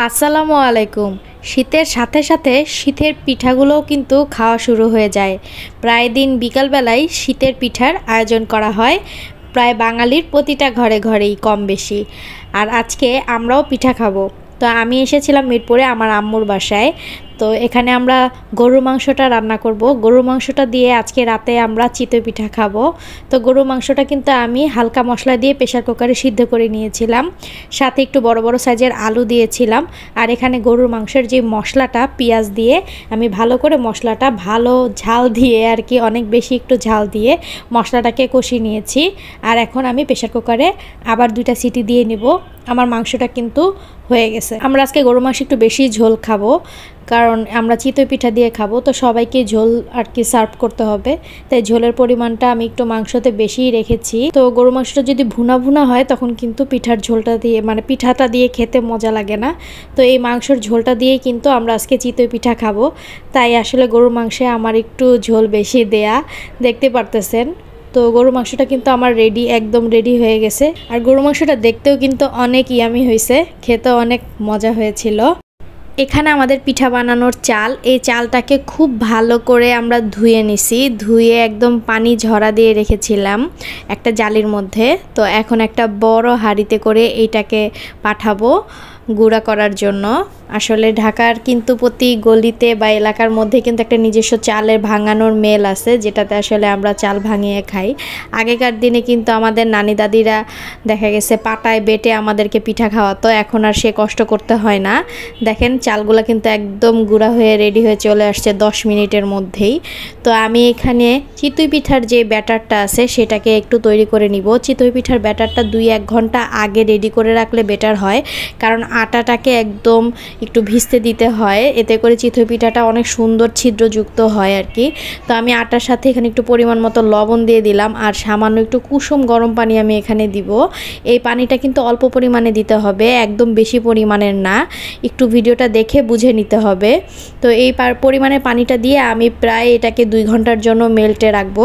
আসসালামু আলাইকুম। শীতের সাথে সাথে শীতের পিঠাগুলোও কিন্তু খাওয়া শুরু হয়ে যায়। প্রায় দিন বিকালবেলায় শীতের পিঠার আয়োজন করা হয় প্রায় বাঙালির প্রতিটা ঘরে ঘরেই কম বেশি। আর আজকে আমরাও পিঠা খাবো। তো আমি এসেছিলাম মিরপুরে আমার আম্মুর বাসায়। তো এখানে আমরা গরুর মাংসটা রান্না করব। গরুর মাংসটা দিয়ে আজকে রাতে আমরা চিতই পিঠা খাবো। তো গরুর মাংসটা কিন্তু আমি হালকা মশলা দিয়ে প্রেসার কুকারে সিদ্ধ করে নিয়েছিলাম, সাথে একটু বড় বড় সাইজের আলু দিয়েছিলাম। আর এখানে গরুর মাংসের যে মশলাটা পেঁয়াজ দিয়ে আমি ভালো করে মশলাটা ভালো ঝাল দিয়ে আর কি অনেক বেশি একটু ঝাল দিয়ে মশলাটাকে কষিয়ে নিয়েছি। আর এখন আমি প্রেসার কুকারে আবার 2টা সিটি দিয়ে নেব। আমার মাংসটা কিন্তু হয়ে গেছে। আমরা আজকে গরুর মাংস একটু বেশি ঝোল খাবো, কারণ আমরা চিতই পিঠা দিয়ে খাবো। তো সবাইকে ঝোল আর কি সার্ভ করতে হবে, তাই ঝোলের পরিমাণটা আমি একটু মাংসতে বেশিই রেখেছি। তো গরুর মাংসটা যদি ভুনা ভুনা হয় তখন কিন্তু পিঠার ঝোলটা দিয়ে মানে পিঠাটা দিয়ে খেতে মজা লাগে না। তো এই মাংসর ঝোলটা দিয়েই কিন্তু আমরা আজকে চিতই পিঠা খাবো। তাই আসলে গরুর মাংসে আমার একটু ঝোল বেশি দেয়া, দেখতে পারতেছেন। তো গরুর মাংসটা কিন্তু আমার একদম রেডি হয়ে গেছে। আর গরুর মাংসটা দেখতেও কিন্তু অনেক ইয়ামি হয়েছে, খেতেও অনেক মজা হয়েছিল। এখানে আমাদের পিঠা বানানোর চাল, এই চালটাকে খুব ভালো করে আমরা ধুয়ে নিছি। ধুয়ে একদম পানি ঝরা দিয়ে রেখেছিলাম একটা জালির মধ্যে। তো এখন একটা বড় হাঁড়িতে করে এইটাকে পাঠাবো গুঁড়া করার জন্য। আসলে ঢাকার কিন্তু প্রতি গলিতে বা এলাকার মধ্যে কিন্তু একটা নিজস্ব চালের ভাঙানোর মেল আছে, যেটাতে আসলে আমরা চাল ভাঙিয়ে খাই। আগেকার দিনে কিন্তু আমাদের নানি দাদিরা দেখা গেছে পাটায় বেটে আমাদেরকে পিঠা খাওয়াতো, এখন আর সে কষ্ট করতে হয় না। দেখেন চালগুলো কিন্তু একদম গুঁড়া হয়ে রেডি হয়ে চলে আসছে 10 মিনিটের মধ্যেই। তো আমি এখানে চিতই পিঠার যে ব্যাটারটা আছে সেটাকে একটু তৈরি করে নিব। চিতই পিঠার ব্যাটারটা 2-1 ঘন্টা আগে রেডি করে রাখলে বেটার হয়, কারণ আটাটাকে একদম একটু ভিজতে দিতে হয়, এতে করে চিতই পিঠাটা অনেক সুন্দর ছিদ্রযুক্ত হয় আর কি। তো আমি আটার সাথে এখানে একটু পরিমাণ মতো লবণ দিয়ে দিলাম, আর সামান্য একটু কুসুম গরম পানি আমি এখানে দিব। এই পানিটা কিন্তু অল্প পরিমাণে দিতে হবে, একদম বেশি পরিমাণের না, একটু ভিডিওটা দেখে বুঝে নিতে হবে। তো এই পরিমাণে পানিটা দিয়ে আমি প্রায় এটাকে 2 ঘন্টার জন্য মেল্টে রাখবো।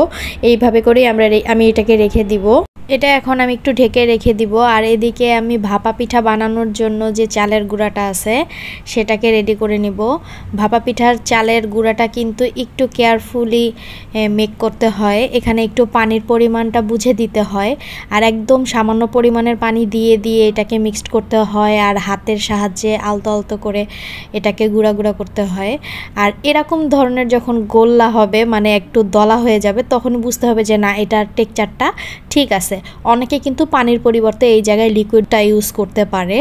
এইভাবে করেই আমি এটাকে রেখে দিব। এটা এখন আমি একটু ঢেকে রেখে দিব। আর এদিকে আমি ভাপা পিঠা বানানোর জন্য যে চালের গুঁড়াটা আছে সেটাকে রেডি করে নিব। ভাপা পিঠার চালের গুঁড়াটা কিন্তু একটু কেয়ারফুলি মেক করতে হয়। এখানে একটু পানির পরিমাণটা বুঝে দিতে হয়, আর একদম সামান্য পরিমাণের পানি দিয়ে দিয়ে এটাকে মিক্সড করতে হয়, আর হাতের সাহায্যে আলতো আলতো করে এটাকে গুঁড়া গুঁড়া করতে হয়। আর এরকম ধরনের যখন গোল্লা হবে, মানে একটু দলা হয়ে যাবে, তখন বুঝতে হবে যে না, এটার টেক্সচারটা ঠিক আছে। অনেকে কিন্তু পানির পরিবর্তে এই জায়গায় লিকুইডটা ইউজ করতে পারে।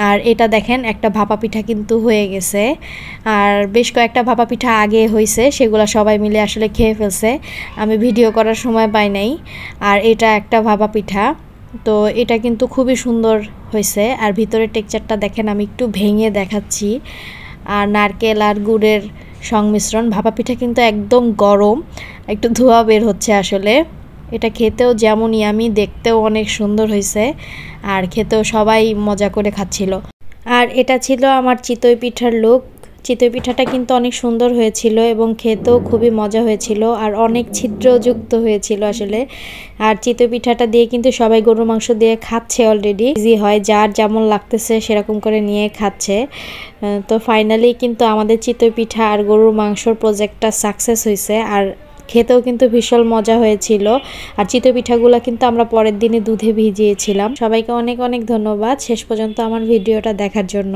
আর এটা দেখেন একটা ভাপা পিঠা কিন্তু হয়ে গেছে। আর বেশ কয়েকটা ভাপা পিঠা আগে হয়েছে, সেগুলো সবাই মিলে আসলে খেয়ে ফেলছে, আমি ভিডিও করার সময় পাই নাই। আর এটা একটা ভাপা পিঠা, তো এটা কিন্তু খুবই সুন্দর হয়েছে। আর ভিতরের টেক্সচারটা দেখেন, আমি একটু ভেঙে দেখাচ্ছি। আর নারকেল আর গুড়ের সংমিশ্রণ। ভাপা পিঠা কিন্তু একদম গরম, একটু ধোঁয়া বের হচ্ছে আসলে। এটা খেতেও যেমন ইয়ামি, দেখতেও অনেক সুন্দর হয়েছে, আর খেতেও সবাই মজা করে খাচ্ছিল। আর এটা ছিল আমার চিতই পিঠার লুক। চিতই পিঠাটা কিন্তু অনেক সুন্দর হয়েছিল এবং খেতেও খুবই মজা হয়েছিল, আর অনেক ছিদ্রযুক্ত হয়েছিল আসলে। আর চিতই পিঠাটা দিয়ে কিন্তু সবাই গরুর মাংস দিয়ে খাচ্ছে অলরেডি। ইজি হয়, যার যেমন লাগতেছে সেরকম করে নিয়ে খাচ্ছে। তো ফাইনালি কিন্তু আমাদের চিতই পিঠা আর গরুর মাংসর প্রজেক্টটা সাকসেস হয়েছে, আর খেতেও কিন্তু ভীষণ মজা হয়েছিল। আর চিতই পিঠাগুলো কিন্তু আমরা পরের দিনে দুধে ভিজিয়েছিলাম। সবাইকে অনেক অনেক ধন্যবাদ শেষ পর্যন্ত আমার ভিডিওটা দেখার জন্য।